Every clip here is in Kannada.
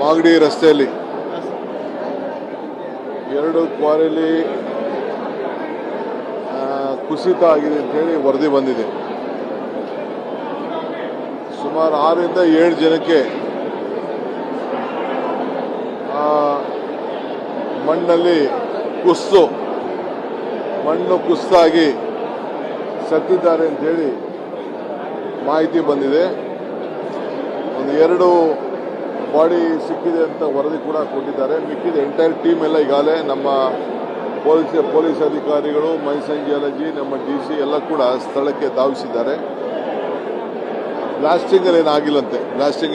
ಮಾಗಡಿ ರಸ್ತೆಯಲ್ಲಿ ಎರಡು ಕ್ವಾರಿಲಿ ಕುಸಿತ ಆಗಿದೆ ಅಂತ ಹೇಳಿ ವರದಿ ಬಂದಿದೆ. ಸುಮಾರು 6 ರಿಂದ 7 ಜನಕ್ಕೆ ಮಣ್ಣಲ್ಲಿ ಮಣ್ಣು ಕುಸಿತಾಗಿ ಸತ್ತಿದ್ದಾರೆ ಅಂತ ಹೇಳಿ ಮಾಹಿತಿ ಬಂದಿದೆ. ಒಂದು 2 ಬಾಡಿ ಸಿಕ್ಕಿದೆ ಅಂತ ವರದಿ ಕೂಡ ಕೊಟ್ಟಿದ್ದಾರೆ. ಮಿಕ್ಕಿದ ಎಂಟೈರ್ ಟೀಮ್ ಎಲ್ಲ ಈಗಾಗಲೇ ನಮ್ಮ ಪೊಲೀಸ್ ಅಧಿಕಾರಿಗಳು, ಮೈಸಂಜಿಯಾಲಜಿ, ನಮ್ಮ DC ಎಲ್ಲ ಕೂಡ ಸ್ಥಳಕ್ಕೆ ಧಾವಿಸಿದ್ದಾರೆ. ಬ್ಲಾಸ್ಟಿಂಗ್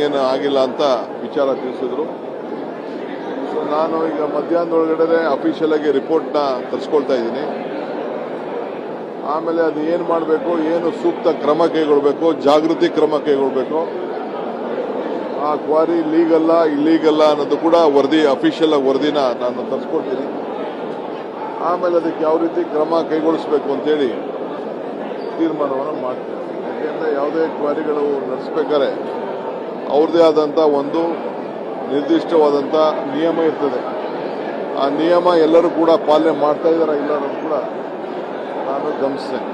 ಏನು ಆಗಿಲ್ಲ ಅಂತ ವಿಚಾರ ತಿಳಿಸಿದ್ರು. ಸೊ ನಾನು ಈಗ ಮಧ್ಯಾಹ್ನದೊಳಗಡೆ ಅಫಿಷಿಯಲ್ ಆಗಿ ರಿಪೋರ್ಟ್ನ ತರಿಸ್ಕೊಳ್ತಾ ಇದ್ದೀನಿ. ಆಮೇಲೆ ಅದು ಏನು ಮಾಡಬೇಕು, ಏನು ಸೂಕ್ತ ಕ್ರಮ ಕೈಗೊಳ್ಳಬೇಕು, ಜಾಗೃತಿ ಕ್ರಮ ಕೈಗೊಳ್ಳಬೇಕು, ಆ ಕ್ವಾರಿ ಲೀಗಲ್ಲ ಇಲ್ಲೀಗಲ್ಲ ಅನ್ನೋದು ಕೂಡ ಅಫಿಷಿಯಲ್ ಆಗಿ ವರದಿನ ನಾನು ತರಿಸ್ಕೊಳ್ತೀನಿ. ಆಮೇಲೆ ಅದಕ್ಕೆ ಯಾವ ರೀತಿ ಕ್ರಮ ಕೈಗೊಳಿಸಬೇಕು ಅಂತೇಳಿ ತೀರ್ಮಾನವನ್ನು ಮಾಡ್ತೀನಿ. ಯಾಕೆಂದರೆ ಯಾವುದೇ ಕ್ವಾರಿಗಳು ನಡೆಸಬೇಕಾದ್ರೆ ಅವ್ರದ್ದೇ ಆದಂಥ ಒಂದು ನಿರ್ದಿಷ್ಟವಾದಂಥ ನಿಯಮ ಇರ್ತದೆ. ಆ ನಿಯಮ ಎಲ್ಲರೂ ಕೂಡ ಪಾಲನೆ ಮಾಡ್ತಾ ಇದ್ದಾರಾ ಇಲ್ಲ ಅನ್ನೋದು ಕೂಡ ನಾನು ಗಮನಿಸ್ತೇನೆ.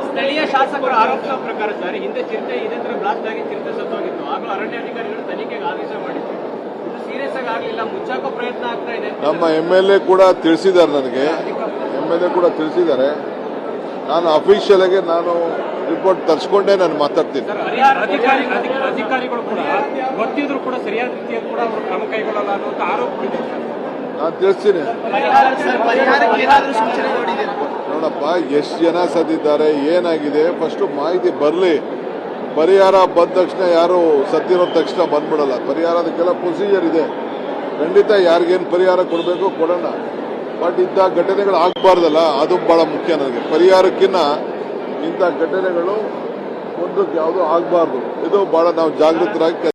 ಸ್ಥಳೀಯ ಶಾಸಕರ ಆರೋಪದ ಪ್ರಕಾರ ಸರ್, ಹಿಂದೆ ಚಿರತೆ ಇದೇ ತರ ಬ್ಲಾಸ್ಟ್ ಆಗಿ ಚಿರತೆ ಸತ್ತೋಗಿತ್ತು. ಆಗಲೂ ಅರಣ್ಯಾಧಿಕಾರಿಗಳು ತನಿಖೆಗೆ ಆದೇಶ ಮಾಡಿದ್ರು. ಇದು ಸೀರಿಯಸ್ ಆಗಿ ಆಗಲಿಲ್ಲ, ಮುಚ್ಚಾಕೋ ಪ್ರಯತ್ನ ಆಗ್ತಾ ಇದೆ. ನಮ್ಮ MLA ಕೂಡ ತಿಳಿಸಿದ್ದಾರೆ, ನನಗೆ MLA ಕೂಡ ತಿಳಿಸಿದ್ದಾರೆ. ನಾನು ಅಫಿಷಿಯಲ್ ಆಗಿ ರಿಪೋರ್ಟ್ ತರಿಸ್ಕೊಂಡೇ ನಾನು ಮಾತಾಡ್ತೀನಿ. ಅಧಿಕಾರಿಗಳು ಕೂಡ ಗೊತ್ತಿದ್ರು ಕೂಡ ಸರಿಯಾದ ರೀತಿಯಲ್ಲಿ ಕೂಡ ಅವರು ಕ್ರಮ ಕೈಗೊಳ್ಳಲ್ಲ ಅನ್ನುವಂಥ ಆರೋಪಗಳಿದೆ. ನಾನು ತಿಳಿಸ್ತೀನಿ. ನೋಡಪ್ಪ, ಎಷ್ಟು ಜನ ಸತ್ತಿದ್ದಾರೆ, ಏನಾಗಿದೆ, ಫಸ್ಟ್ ಮಾಹಿತಿ ಬರಲಿ. ಪರಿಹಾರ ಬಂದ ತಕ್ಷಣ ಯಾರು ಸತ್ತಿರೋ ತಕ್ಷಣ ಬಂದ್ಬಿಡಲ್ಲ. ಪರಿಹಾರದಕ್ಕೆಲ್ಲ ಪ್ರೊಸೀಜರ್ ಇದೆ. ಖಂಡಿತ ಯಾರಿಗೇನು ಪರಿಹಾರ ಕೊಡಬೇಕು ಕೊಡೋಣ. ಬಟ್ ಇಂಥ ಘಟನೆಗಳು ಆಗಬಾರ್ದಲ್ಲ, ಅದು ಬಹಳ ಮುಖ್ಯ ನನಗೆ. ಪರಿಹಾರಕ್ಕಿಂತ ಇಂಥ ಘಟನೆಗಳು ಮುಂದಕ್ಕೆ ಯಾವುದೂ ಆಗಬಾರ್ದು. ಇದು ಬಹಳ ನಾವು ಜಾಗೃತರಾಗಿ